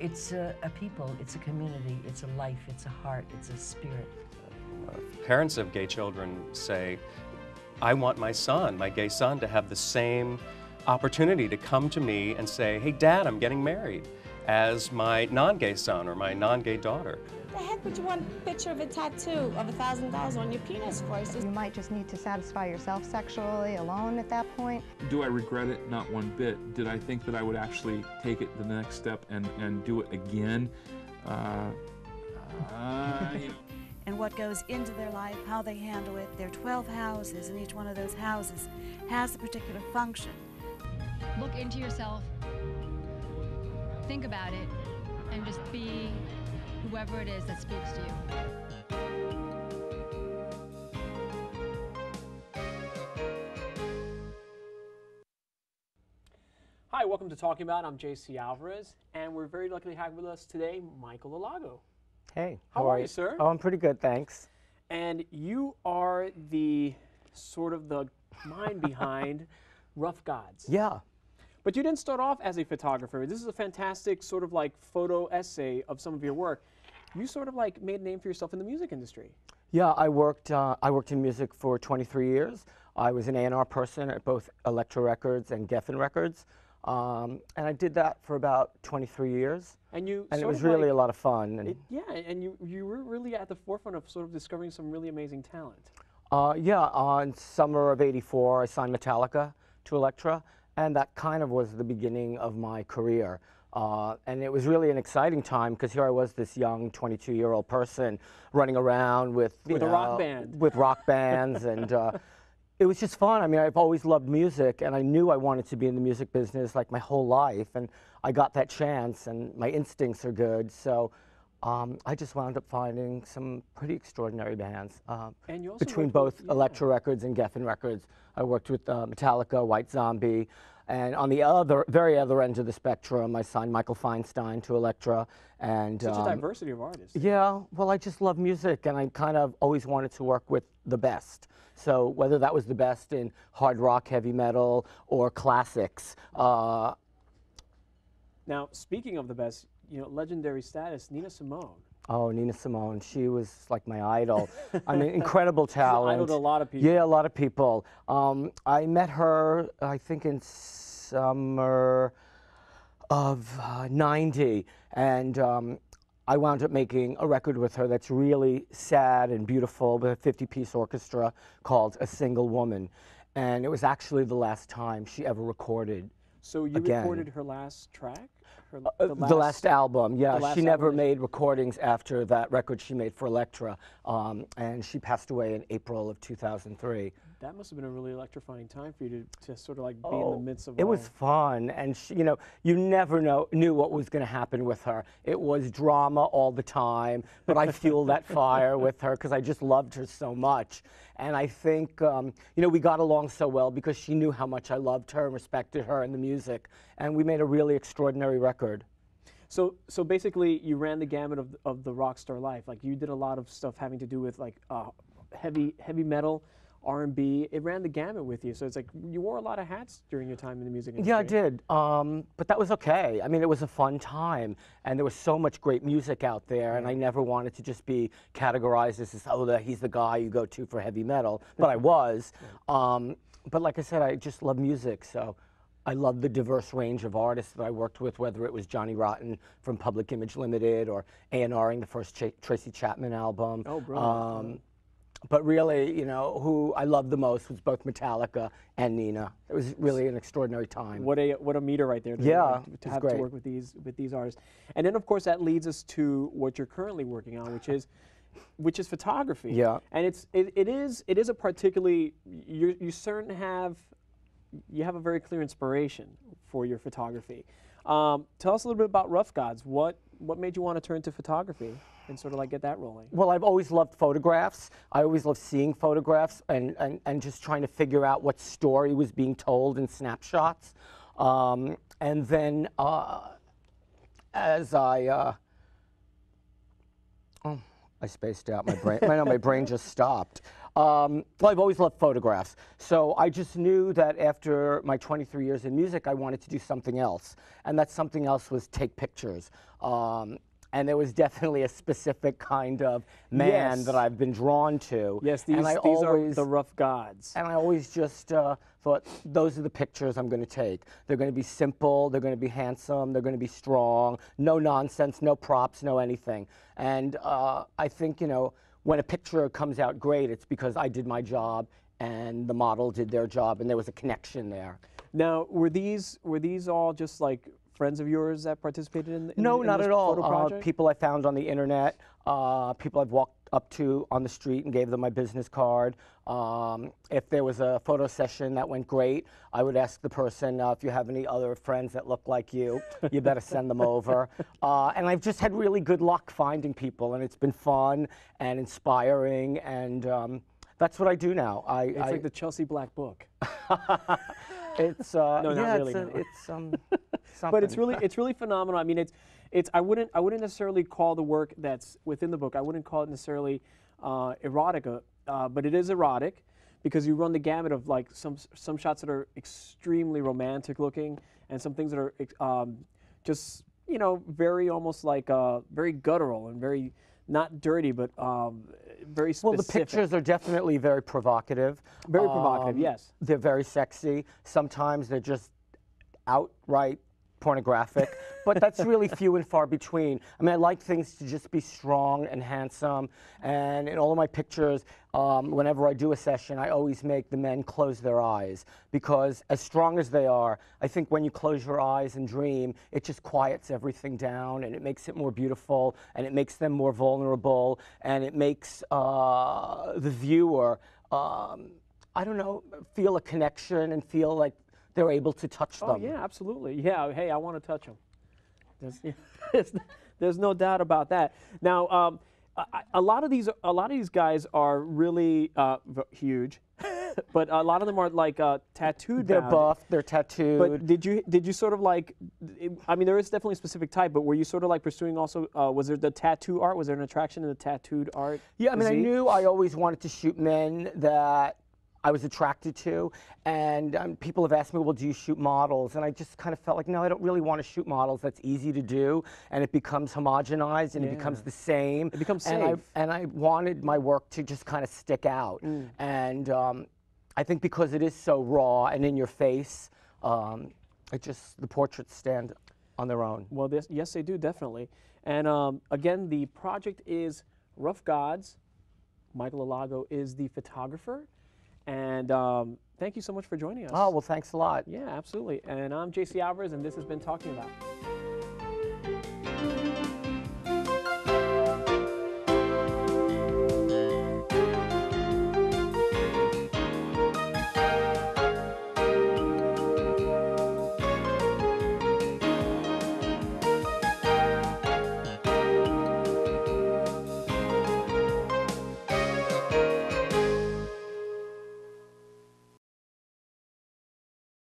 It's a people, it's a community, it's a life, it's a heart, it's a spirit. Parents of gay children say, I want my son, my gay son, to have the same opportunity to come to me and say, hey, Dad, I'm getting married, as my non-gay son or my non-gay daughter. The heck would you want a picture of a tattoo of $1,000 on your penis for? You might just need to satisfy yourself sexually alone at that point. Do I regret it? Not one bit. Did I think that I would actually take it the next step and do it again? You know. And what goes into their life, how they handle it. There are 12 houses, and each one of those houses has a particular function. Look into yourself, think about it, and just be whoever it is that speaks to you. Hi, welcome to Talking About. I'm JC Alvarez, and we're very lucky to have with us today Michael Alago. Hey, how are you, sir? Oh, I'm pretty good, thanks. And you are the sort of the mind behind Rough Gods. Yeah. But you didn't start off as a photographer. This is a fantastic sort of like photo essay of some of your work. You sort of like made a name for yourself in the music industry. Yeah, I worked in music for 23 years. I was an A&R person at both Elektra Records and Geffen Records. And I did that for about 23 years. And it was really a lot of fun. And and you were really at the forefront of sort of discovering some really amazing talent. Yeah, on summer of '84, I signed Metallica to Elektra, and that kind of was the beginning of my career. And it was really an exciting time because here I was, this young 22-year-old person running around with a rock band. With rock bands, and it was just fun. I mean, I've always loved music, and I knew I wanted to be in the music business like my whole life, and I got that chance, and my instincts are good, so I just wound up finding some pretty extraordinary bands. And you also between both Elektra Records and Geffen Records. I worked with Metallica, White Zombie, and on the very other end of the spectrum, I signed Michael Feinstein to Elektra. And such a diversity of artists. Yeah, well, I just love music, and I kind of always wanted to work with the best. So whether that was the best in hard rock, heavy metal, or classics. Now, speaking of the best, you know, legendary status, Nina Simone. Oh, Nina Simone, she was like my idol. I mean, incredible talent. She's an idol to a lot of people. Yeah, a lot of people. I met her, I think, in summer of '90, and I wound up making a record with her that's really sad and beautiful with a 50-piece orchestra called A Single Woman. And it was actually the last time she ever recorded. So you recorded her last track? The last album, yeah. She never made recordings after that record she made for Elektra, and she passed away in April of 2003. That must have been a really electrifying time for you to sort of like be in the midst of it was fun, and she, you know, you never knew what was going to happen with her. It was drama all the time, but I fueled that fire with her because I just loved her so much. And I think, you know, we got along so well because she knew how much I loved her and respected her and the music, and we made a really extraordinary record. So basically, you ran the gamut of the rock star life. Like, you did a lot of stuff having to do with like heavy metal, R&B. It ran the gamut with you. So it's like you wore a lot of hats during your time in the music industry. Yeah, I did. But that was okay. I mean, it was a fun time, and there was so much great music out there, and I never wanted to just be categorized as this, he's the guy you go to for heavy metal. But I was. But like I said, I just love music, so I love the diverse range of artists that I worked with, whether it was Johnny Rotten from Public Image Limited or A&Ring the first Tracy Chapman album. Oh, brilliant. But really, you know, who I loved the most was both Metallica and Nina. It was really an extraordinary time. What a meter right there. To have to work with these artists. And then of course that leads us to what you're currently working on, which is photography. Yeah. And it is a particularly you certainly have a very clear inspiration for your photography. Tell us a little bit about Rough Gods. What made you want to turn to photography and sort of like get that rolling? Well, I've always loved photographs. I always loved seeing photographs and just trying to figure out what story was being told in snapshots. And then as I spaced out. My brain, my brain just stopped. Well, I've always loved photographs. So I just knew that after my 23 years in music, I wanted to do something else. And that something else was take pictures. And there was definitely a specific kind of man that I've been drawn to. Yes, these are the rough gods. And I always just thought, those are the pictures I'm going to take. They're going to be simple, they're going to be handsome, they're going to be strong, no nonsense, no props, no anything. And I think, you know, when a picture comes out great, it's because I did my job and the model did their job and there was a connection there. Now, were these all just like friends of yours that participated in No, not at all. photo project? People I found on the internet, people I've walked up to on the street and gave them my business card. If there was a photo session that went great, I would ask the person, if you have any other friends that look like you, you better send them over. And I've just had really good luck finding people, and it's been fun and inspiring, and that's what I do now. It's like the Chelsea Black Book. It's no, yeah, not really. it's something. But it's really phenomenal. I mean, I wouldn't necessarily call the work that's within the book. I wouldn't call it necessarily erotica, but it is erotic because you run the gamut of like some shots that are extremely romantic looking and some things that are just, you know, very almost like very guttural and very not dirty, but very specific. Well, the pictures are definitely very provocative. Very provocative, yes. They're very sexy. Sometimes they're just outright pornographic, but that's really few and far between. I mean, I like things to just be strong and handsome, and in all of my pictures, whenever I do a session, I always make the men close their eyes, because as strong as they are, I think when you close your eyes and dream, it just quiets everything down, and it makes it more beautiful, and it makes them more vulnerable, and it makes the viewer, I don't know, feel a connection and feel like they're able to touch them. Oh yeah, absolutely. Yeah, hey, I want to touch them. There's no doubt about that. Now, a lot of these guys are really huge, but a lot of them are like tattooed. They're buff. They're tattooed. But did you sort of like? I mean, there is definitely a specific type, but were you sort of like pursuing also? Was there the tattoo art? Was there an attraction in the tattooed art? Yeah, I mean, I knew I always wanted to shoot men that I was attracted to, and people have asked me, well, do you shoot models? And I just kind of felt like, no, I don't really want to shoot models. That's easy to do, and it becomes homogenized, and it becomes the same. It becomes safe. And I wanted my work to just kind of stick out. And I think because it is so raw and in your face, the portraits stand on their own. Well, yes, they do, definitely. And again, the project is Rough Gods. Michael Alago is the photographer. And thank you so much for joining us. Oh, well, thanks a lot. Yeah, absolutely. And I'm JC Alvarez, and this has been Talking About.